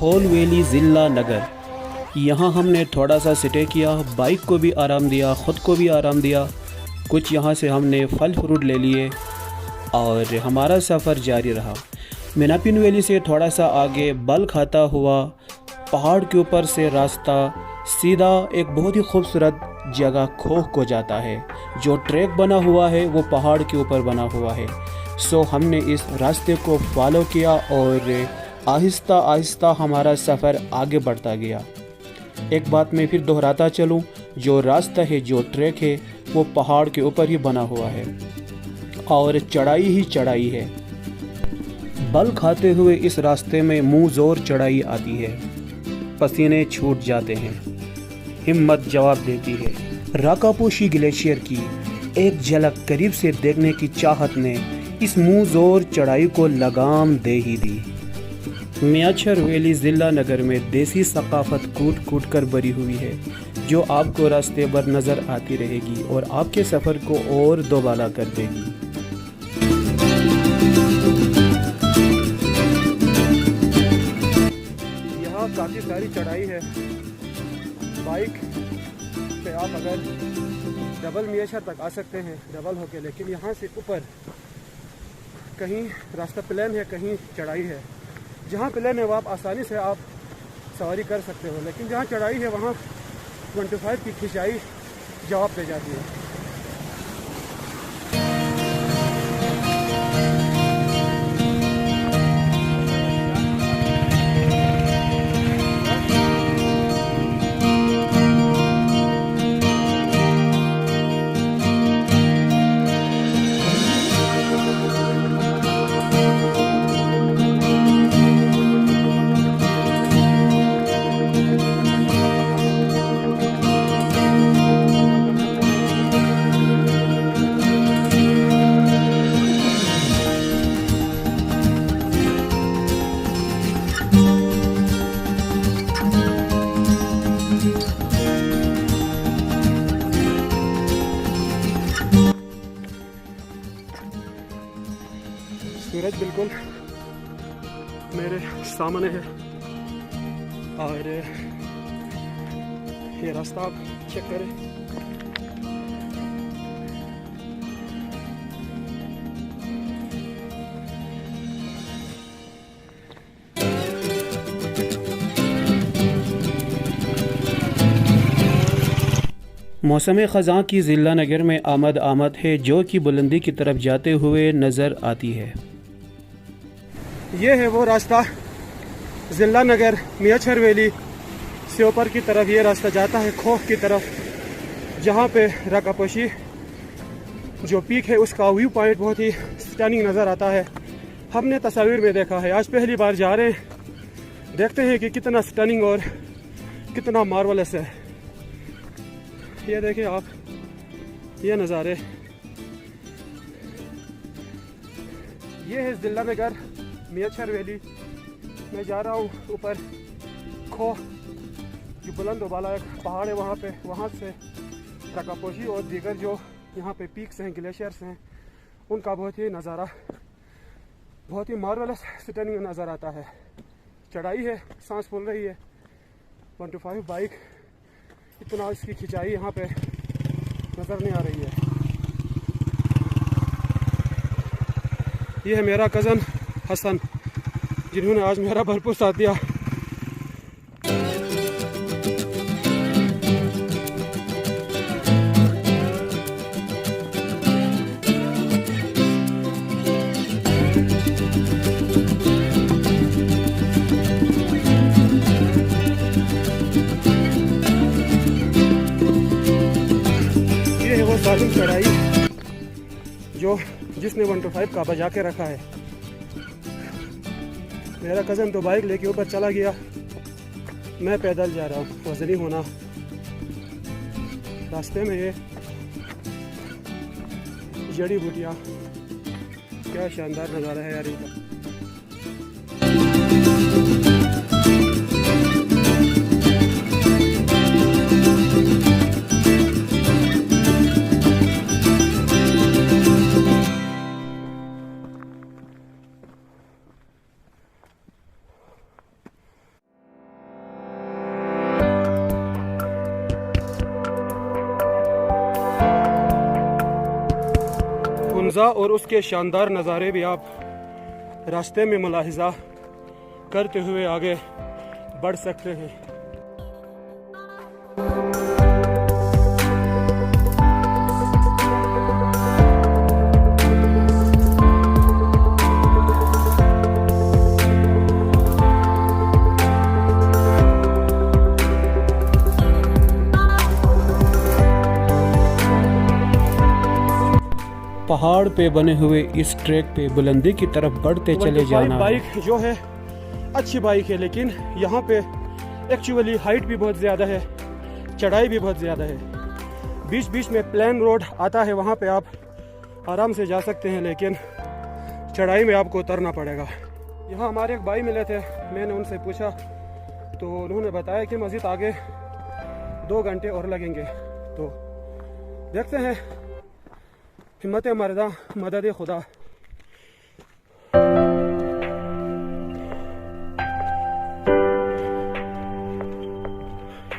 Old valley ज़िला नगर। यहाँ हमने थोड़ा सा स्टे किया, बाइक को भी आराम दिया, ख़ुद को भी आराम दिया। कुछ यहाँ से हमने फल फ्रूट ले लिए और हमारा सफ़र जारी रहा। मेनापिन वैली से थोड़ा सा आगे बल खाता हुआ पहाड़ के ऊपर से रास्ता सीधा एक बहुत ही खूबसूरत जगह खोह को जाता है। जो ट्रैक बना हुआ है वो पहाड़ के ऊपर बना हुआ है। सो हमने इस रास्ते को फॉलो किया और आहिस्ता आहिस्ता हमारा सफ़र आगे बढ़ता गया। एक बात मैं फिर दोहराता चलूँ, जो रास्ता है, जो ट्रैक है, वो पहाड़ के ऊपर ही बना हुआ है और चढ़ाई ही चढ़ाई है। बल खाते हुए इस रास्ते में मुँह ज़ोर चढ़ाई आती है, पसीने छूट जाते हैं, हिम्मत जवाब देती है। राकापोशी ग्लेशियर की एक झलक करीब से देखने की चाहत ने इस मुँह ज़ोर चढ़ाई को लगाम दे ही दी। मियाचर वैली ज़िला नगर में देसी सकाफत कूट कूट कर भरी हुई है, जो आपको रास्ते भर नज़र आती रहेगी और आपके सफ़र को और दोबाला कर देगी। यहाँ काफ़ी सारी चढ़ाई है। बाइक पे आप अगर डबल मियाचर तक आ सकते हैं डबल होके, लेकिन यहाँ से ऊपर कहीं रास्ता प्लेन है, कहीं चढ़ाई है। जहाँ प्लेन है वहाँ आसानी से आप सवारी कर सकते हो, लेकिन जहाँ चढ़ाई है वहाँ 25 की खिंचाई जवाब दे जाती है। सूरज बिल्कुल मेरे सामने है और ये रास्ता आप चेक करें। मौसम ख़ज़ां की ज़िला नगर में आमद है, जो कि बुलंदी की तरफ जाते हुए नज़र आती है। ये है वो रास्ता ज़िला नगर मियाचर वैली से ऊपर की तरफ। ये रास्ता जाता है खोह की तरफ, जहाँ पे राकापोशी जो पीक है उसका व्यू पॉइंट बहुत ही स्टनिंग नज़र आता है। हमने तस्वीर में देखा है, आज पहली बार जा रहे हैं, देखते हैं कि कितना स्टनिंग और कितना मार्वलस है। ये देखिए आप, ये नज़ारे। ये है ज़िला नगर मियाचर वैली। मैं जा रहा हूँ ऊपर खोह, जो बुलंद वाला एक पहाड़ है वहाँ पे, वहाँ से राकापोशी और दीगर जो यहाँ पे पीक्स हैं, ग्लेशियर्स हैं, उनका बहुत ही नज़ारा, बहुत ही मार्वलस स्टनिंग नज़र आता है। चढ़ाई है, सांस फूल रही है। 125 बाइक, इतना इसकी खिंचाई यहाँ पे नज़र नहीं आ रही है। ये है मेरा कज़न हसन, जिन्होंने आज मेरा भरपूर साथ दिया। ये है वो सालिम चढ़ाई जो जिसने 125 का बजा के रखा है। मेरा कज़न तो बाइक लेके ऊपर चला गया, मैं पैदल जा रहा हूँ। वज़नी होना रास्ते में, ये जड़ी बूटियाँ, क्या शानदार नज़ारा है यार इनका। हुंजा और उसके शानदार नज़ारे भी आप रास्ते में मुलाहिजा करते हुए आगे बढ़ सकते हैं। पहाड़ पे बने हुए इस ट्रैक पे बुलंदी की तरफ बढ़ते चले जाना है। बाइक जो है अच्छी बाइक है, लेकिन यहाँ पे एक्चुअली हाइट भी बहुत ज़्यादा है, चढ़ाई भी बहुत ज़्यादा है। बीच बीच में प्लेन रोड आता है, वहाँ पे आप आराम से जा सकते हैं, लेकिन चढ़ाई में आपको उतरना पड़ेगा। यहाँ हमारे एक भाई मिले थे, मैंने उनसे पूछा तो उन्होंने बताया कि मज़ीद आगे 2 घंटे और लगेंगे। तो देखते हैं, हिम्मत मर्दा मदद खुदा।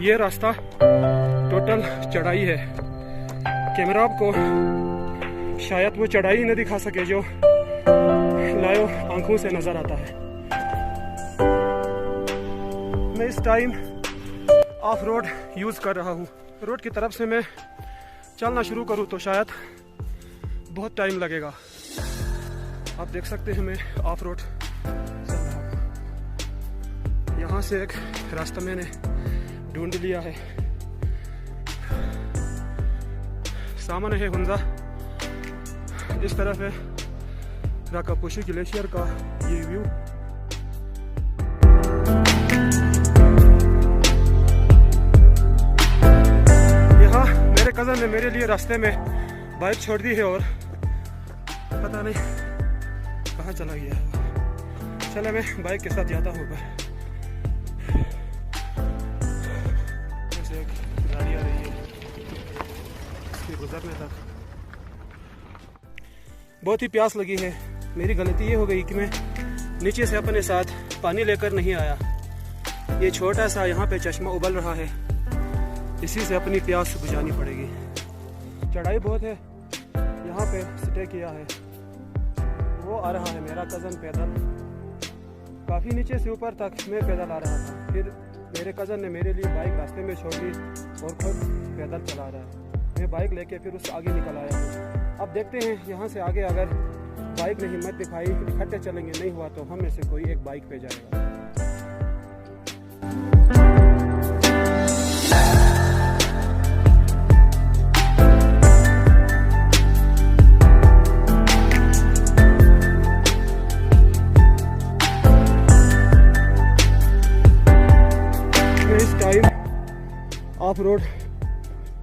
ये रास्ता टोटल चढ़ाई है। कैमरा आपको शायद वो चढ़ाई न दिखा सके जो लाइव आंखों से नजर आता है। मैं इस टाइम ऑफ रोड यूज कर रहा हूँ। रोड की तरफ से मैं चलना शुरू करूँ तो शायद बहुत टाइम लगेगा। आप देख सकते हैं मैं ऑफ रोड चल रहा हूँ। यहाँ से एक रास्ता मैंने ढूंढ लिया है। सामने है हुंजा, इस तरफ है राकापोशी ग्लेशियर का ये व्यू। यहाँ मेरे कज़न ने मेरे लिए रास्ते में बाइक छोड़ दी है और पता नहीं कहाँ चला गया है। चलो मैं बाइक के साथ जाता हूँ ऊपर। जैसे एक गाड़ी आ रही है इसके गुजरने तक। बहुत ही प्यास लगी है। मेरी गलती ये हो गई कि मैं नीचे से अपने साथ पानी लेकर नहीं आया। ये छोटा सा यहाँ पे चश्मा उबल रहा है, इसी से अपनी प्यास बुझानी पड़ेगी। चढ़ाई बहुत है, यहाँ पे स्टे किया है। वो आ रहा है मेरा कज़न पैदल, काफ़ी नीचे से ऊपर तक मैं पैदल आ रहा था। फिर मेरे कज़न ने मेरे लिए बाइक रास्ते में छोड़ दी और खुद पैदल चला रहा है। मैं बाइक लेके फिर उससे आगे निकल आया हूँ। अब देखते हैं यहाँ से आगे अगर बाइक ने हिम्मत दिखाई, इकट्ठे चलेंगे, नहीं हुआ तो हम में से कोई एक बाइक पे जाएगा। ऑफ रोड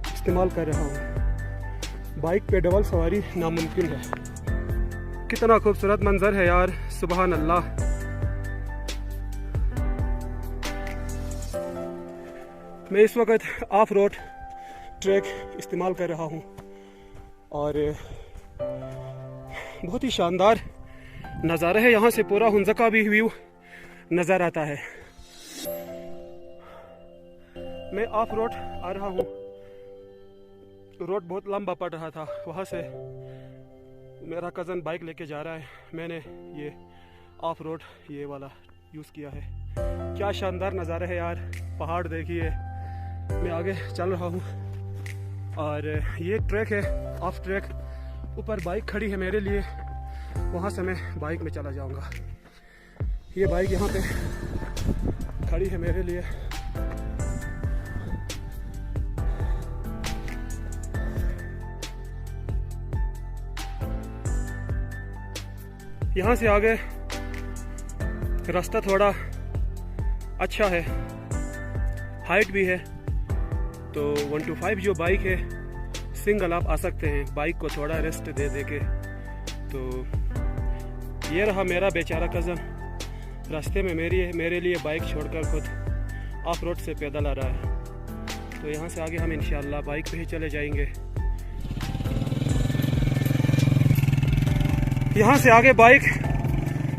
इस्तेमाल कर रहा हूँ। बाइक पे डबल सवारी नामुमकिन है। कितना खूबसूरत मंजर है यार, सुबहान अल्लाह। मैं इस वक्त ऑफ रोड ट्रैक इस्तेमाल कर रहा हूँ और बहुत ही शानदार नज़ारा है। यहाँ से पूरा हुंजा का भी व्यू नज़र आता है। मैं ऑफ रोड आ रहा हूँ। रोड बहुत लंबा पड़ रहा था, वहाँ से मेरा कज़न बाइक लेके जा रहा है। मैंने ये ऑफ रोड ये वाला यूज़ किया है। क्या शानदार नज़ारा है यार, पहाड़ देखिए। मैं आगे चल रहा हूँ और ये ट्रैक है ऑफ ट्रैक। ऊपर बाइक खड़ी है मेरे लिए, वहाँ से मैं बाइक में चला जाऊँगा। ये बाइक यहाँ पे खड़ी है मेरे लिए। यहाँ से आगे रास्ता थोड़ा अच्छा है, हाइट भी है, तो 125 जो बाइक है सिंगल आप आ सकते हैं। बाइक को थोड़ा रेस्ट दे के। तो ये रहा मेरा बेचारा कज़न, रास्ते में मेरे लिए बाइक छोड़कर खुद ऑफ रोड से पैदल आ रहा है। तो यहाँ से आगे हम इंशाल्लाह बाइक पे ही चले जाएंगे। यहाँ से आगे बाइक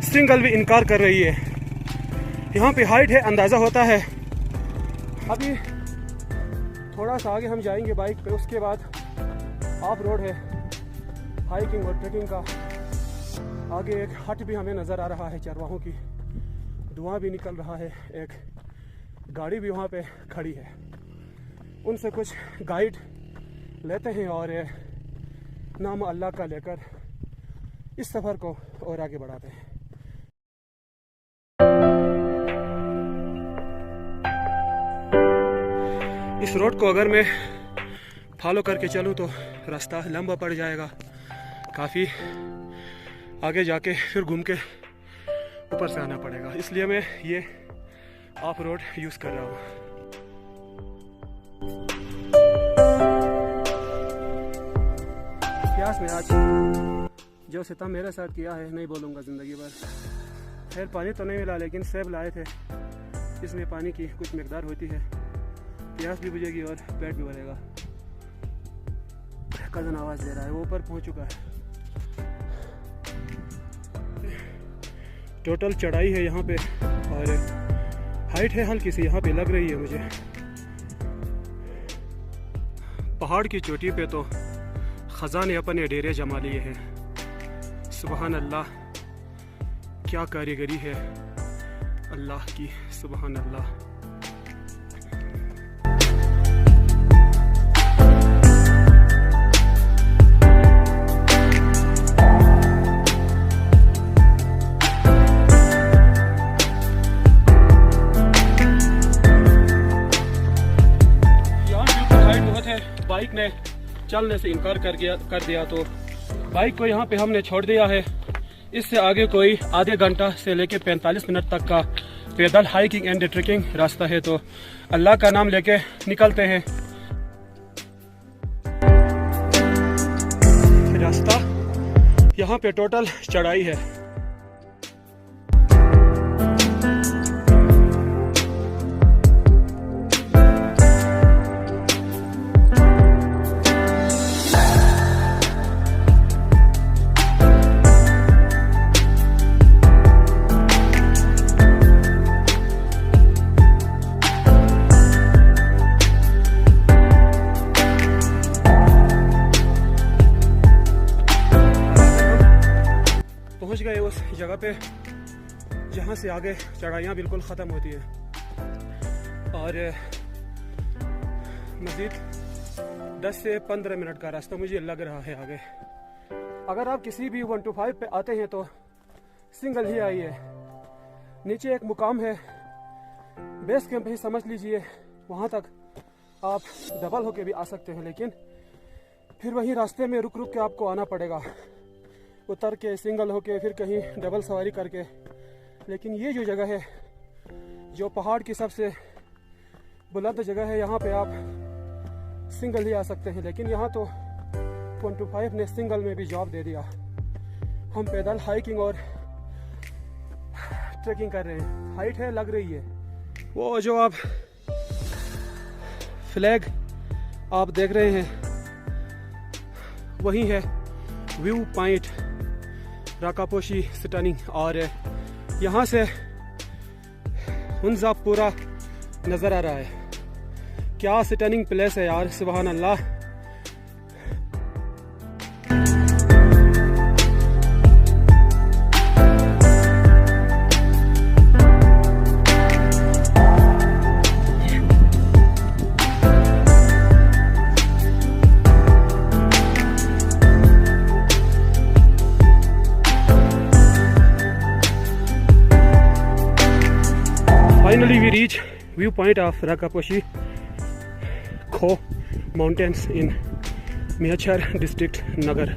सिंगल भी इनकार कर रही है। यहाँ पे हाइट है, अंदाज़ा होता है। अभी थोड़ा सा आगे हम जाएंगे बाइक पे, उसके बाद ऑफ रोड है हाइकिंग और ट्रेकिंग का। आगे एक हट भी हमें नज़र आ रहा है चरवाहों की, धुआं भी निकल रहा है। एक गाड़ी भी वहाँ पे खड़ी है। उनसे कुछ गाइड लेते हैं और नाम अल्लाह का लेकर इस सफ़र को और आगे बढ़ाते हैं। इस रोड को अगर मैं फॉलो करके चलूँ तो रास्ता लंबा पड़ जाएगा, काफ़ी आगे जाके फिर घूम के ऊपर से आना पड़ेगा, इसलिए मैं ये ऑफ रोड यूज़ कर रहा हूँ। प्यास में आज जो सितम मेरे साथ किया है नहीं बोलूँगा ज़िंदगी भर। खैर पानी तो नहीं मिला, लेकिन सेब लाए थे, इसमें पानी की कुछ मकदार होती है, प्यास भी बुझेगी और पेट भी भरेगा। कज़न आवाज़ दे रहा है, वो ऊपर पहुंच चुका है। टोटल चढ़ाई है यहाँ पे और हाइट है हल्की सी यहाँ पे लग रही है मुझे। पहाड़ की चोटी पे तो खजाने अपने डेरे जमा लिए हैं। सुबहान अल्लाह, क्या कारीगरी है अल्लाह की, सुबहान अल्लाह। बाइक ने चलने से इनकार कर दिया तो बाइक को यहाँ पे हमने छोड़ दिया है। इससे आगे कोई आधे घंटा से लेके 45 मिनट तक का पैदल हाइकिंग एंड ट्रेकिंग रास्ता है, तो अल्लाह का नाम लेके निकलते हैं। रास्ता यहाँ पे टोटल चढ़ाई है। पहुंच गए उस जगह पे जहाँ से आगे चढ़ाइयाँ बिल्कुल ख़त्म होती है और मज़ीद 10 से 15 मिनट का रास्ता मुझे लग रहा है आगे। अगर आप किसी भी 125 पे आते हैं तो सिंगल ही आइए। नीचे एक मुकाम है, बेस कैंप ही समझ लीजिए, वहाँ तक आप डबल होके भी आ सकते हैं, लेकिन फिर वहीं रास्ते में रुक रुक के आपको आना पड़ेगा, उतर के सिंगल होके फिर कहीं डबल सवारी करके। लेकिन ये जो जगह है, जो पहाड़ की सबसे बुलंद जगह है, यहाँ पे आप सिंगल ही आ सकते हैं। लेकिन यहाँ तो 125 ने सिंगल में भी जॉब दे दिया। हम पैदल हाइकिंग और ट्रेकिंग कर रहे हैं। हाइट है लग रही है। वो जो आप फ्लैग आप देख रहे हैं वही है व्यू पॉइंट राकापोशी स्टनिंग, और यहाँ से हुंजा पूरा नज़र आ रहा है। क्या स्टनिंग प्लेस है यार, सुभान अल्लाह। Finally we reach viewpoint of Rakaposhi Kho Mountains in Meachar district, Nagar.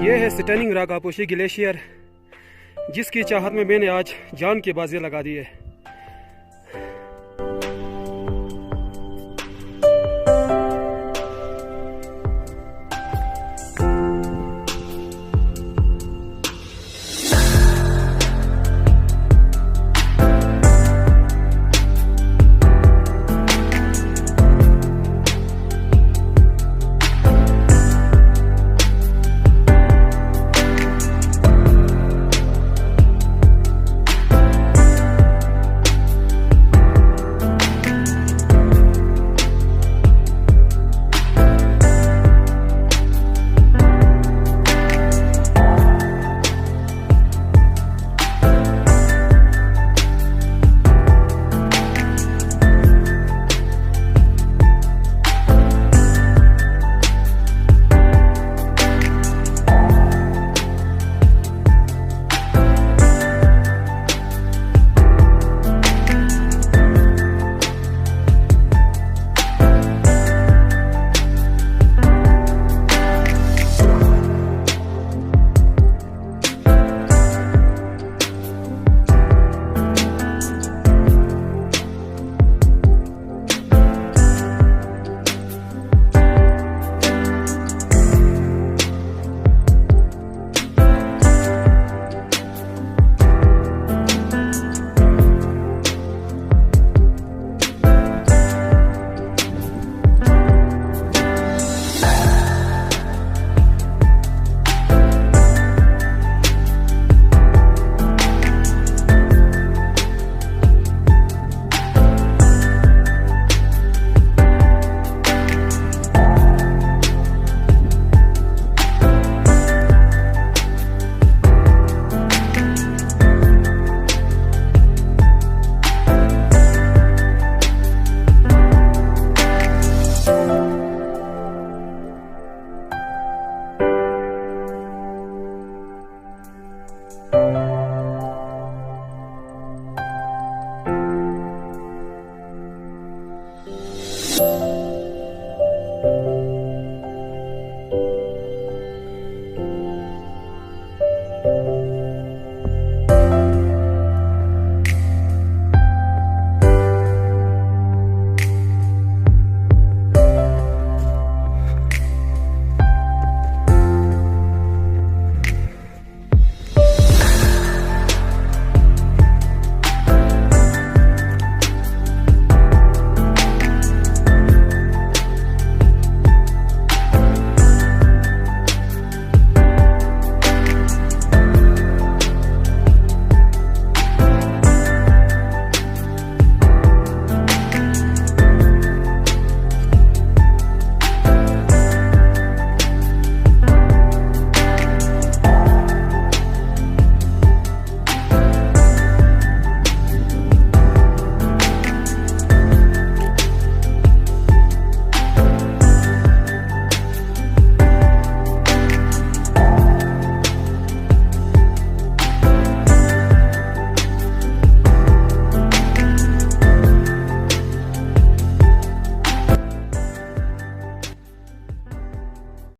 ये है स्टनिंग राकापोशी ग्लेशियर, जिसकी चाहत में मैंने आज जान की बाजी लगा दी है।